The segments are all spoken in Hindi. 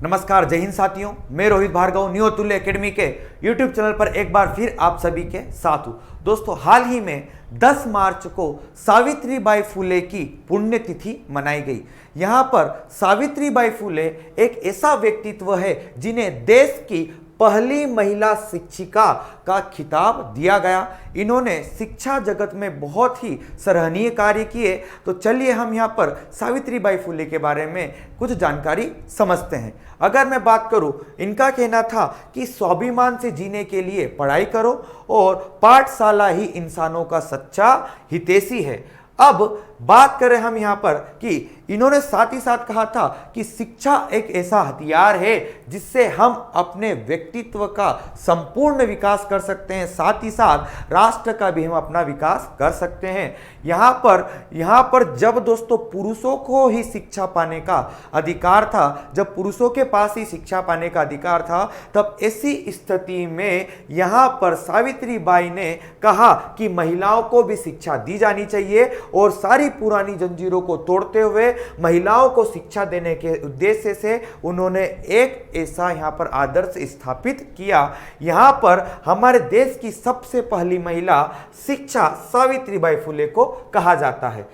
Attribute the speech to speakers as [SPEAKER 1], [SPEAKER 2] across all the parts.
[SPEAKER 1] नमस्कार, जय हिंद साथियों। मैं रोहित भार्गव न्यू अतुल्य एकेडमी के यूट्यूब चैनल पर एक बार फिर आप सभी के साथ हूँ। दोस्तों, हाल ही में 10 मार्च को सावित्रीबाई फुले की पुण्यतिथि मनाई गई। यहाँ पर सावित्रीबाई फुले एक ऐसा व्यक्तित्व है जिन्हें देश की पहली महिला शिक्षिका का खिताब दिया गया। इन्होंने शिक्षा जगत में बहुत ही सराहनीय कार्य किए। तो चलिए हम यहाँ पर सावित्रीबाई फुले के बारे में कुछ जानकारी समझते हैं। अगर मैं बात करूं, इनका कहना था कि स्वाभिमान से जीने के लिए पढ़ाई करो और पाठशाला ही इंसानों का सच्चा हितैषी है। अब बात करें हम यहाँ पर कि इन्होंने साथ ही साथ कहा था कि शिक्षा एक ऐसा हथियार है जिससे हम अपने व्यक्तित्व का संपूर्ण विकास कर सकते हैं, साथ ही साथ राष्ट्र का भी हम अपना विकास कर सकते हैं। यहाँ पर जब दोस्तों पुरुषों को ही शिक्षा पाने का अधिकार था, जब पुरुषों के पास ही शिक्षा पाने का अधिकार था, तब ऐसी स्थिति में यहाँ पर सावित्रीबाई ने कहा कि महिलाओं को भी शिक्षा दी जानी चाहिए और सारी पुरानी जंजीरों को तोड़ते हुए महिलाओं को शिक्षा देने के उद्देश्य से उन्होंने एक ऐसा यहाँ पर आदर्श स्थापित किया। यहाँ पर हमारे देश की सबसे पहली महिला शिक्षा सावित्रीबाई फुले को कहा जाता है।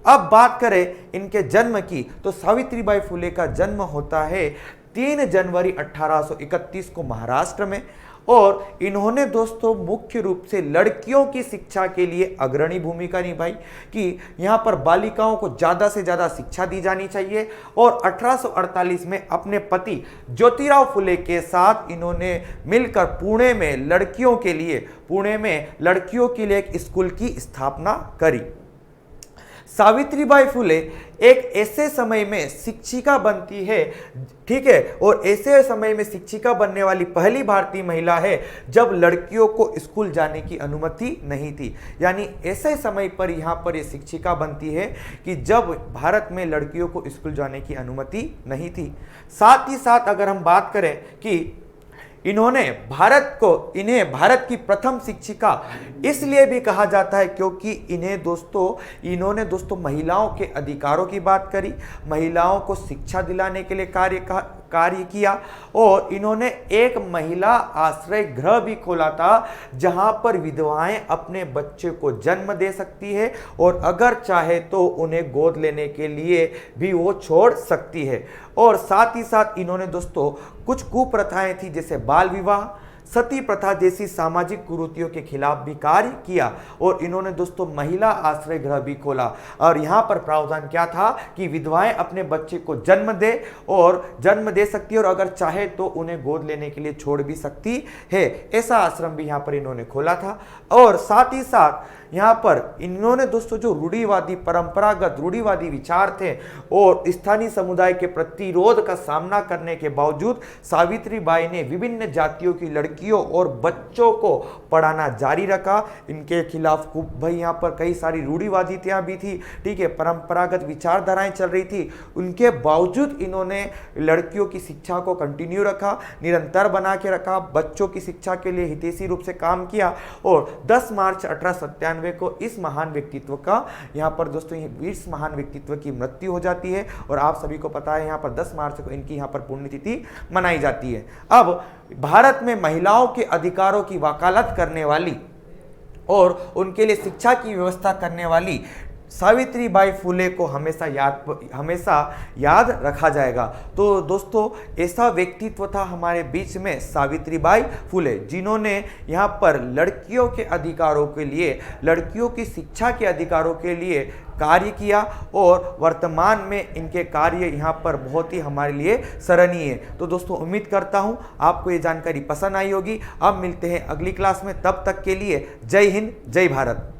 [SPEAKER 1] अब बात करें इनके जन्म की, तो सावित्रीबाई फुले का जन्म होता है 3 जनवरी 1831 को महाराष्ट्र में। और इन्होंने दोस्तों मुख्य रूप से लड़कियों की शिक्षा के लिए अग्रणी भूमिका निभाई कि यहाँ पर बालिकाओं को ज़्यादा से ज़्यादा शिक्षा दी जानी चाहिए। और 1848 में अपने पति ज्योतिराव फुले के साथ इन्होंने मिलकर पुणे में लड़कियों के लिए एक स्कूल की स्थापना करी। सावित्रीबाई फुले एक ऐसे समय में शिक्षिका बनती है, ठीक है, और ऐसे समय में शिक्षिका बनने वाली पहली भारतीय महिला है जब लड़कियों को स्कूल जाने की अनुमति नहीं थी। यानी ऐसे समय पर यहाँ पर ये शिक्षिका बनती है कि जब भारत में लड़कियों को स्कूल जाने की अनुमति नहीं थी। साथ ही साथ अगर हम बात करें कि इन्हें भारत की प्रथम शिक्षिका इसलिए भी कहा जाता है क्योंकि इन्होंने दोस्तों महिलाओं के अधिकारों की बात करी, महिलाओं को शिक्षा दिलाने के लिए कार्य किया और इन्होंने एक महिला आश्रय गृह भी खोला था जहां पर विधवाएं अपने बच्चे को जन्म दे सकती है और अगर चाहे तो उन्हें गोद लेने के लिए भी वो छोड़ सकती है। और साथ ही साथ इन्होंने दोस्तों कुछ कुप्रथाएं थी जैसे बाल विवाह, सती प्रथा जैसी सामाजिक कुरीतियों के खिलाफ भी कार्य किया। और इन्होंने दोस्तों महिला आश्रय गृह भी खोला और यहाँ पर प्रावधान क्या था कि विधवाएं अपने बच्चे को जन्म दे सकती है और अगर चाहे तो उन्हें गोद लेने के लिए छोड़ भी सकती है। ऐसा आश्रम भी यहाँ पर इन्होंने खोला था। और साथ ही साथ यहाँ पर इन्होंने दोस्तों जो परंपरागत रूढ़िवादी विचार थे और स्थानीय समुदाय के प्रतिरोध का सामना करने के बावजूद सावित्रीबाई ने विभिन्न जातियों की लड़कियों और बच्चों को पढ़ाना जारी रखा। इनके खिलाफ भाई यहाँ पर कई सारी रूढ़िवादिताएं भी थी, ठीक है, परंपरागत विचारधाराएं चल रही थी। उनके बावजूद इन्होंने लड़कियों की शिक्षा को कंटिन्यू रखा, निरंतर बना के रखा, बच्चों की शिक्षा के लिए हितैषी रूप से काम किया। और 10 मार्च 1897 को इस महान व्यक्तित्व का यहाँ पर दोस्तों इस महान व्यक्तित्व की मृत्यु हो जाती है। और आप सभी को पता है यहाँ पर 10 मार्च को इनकी यहाँ पर पुण्यतिथि मनाई जाती है। अब भारत में महिलाओं के अधिकारों की वकालत करने वाली और उनके लिए शिक्षा की व्यवस्था करने वाली सावित्रीबाई फुले को हमेशा याद रखा जाएगा। तो दोस्तों ऐसा व्यक्तित्व था हमारे बीच में सावित्रीबाई फुले, जिन्होंने यहाँ पर लड़कियों के अधिकारों के लिए, लड़कियों की शिक्षा के अधिकारों के लिए कार्य किया और वर्तमान में इनके कार्य यहाँ पर बहुत ही हमारे लिए सराहनीय है। तो दोस्तों उम्मीद करता हूँ आपको ये जानकारी पसंद आई होगी। अब मिलते हैं अगली क्लास में, तब तक के लिए जय हिंद, जय भारत।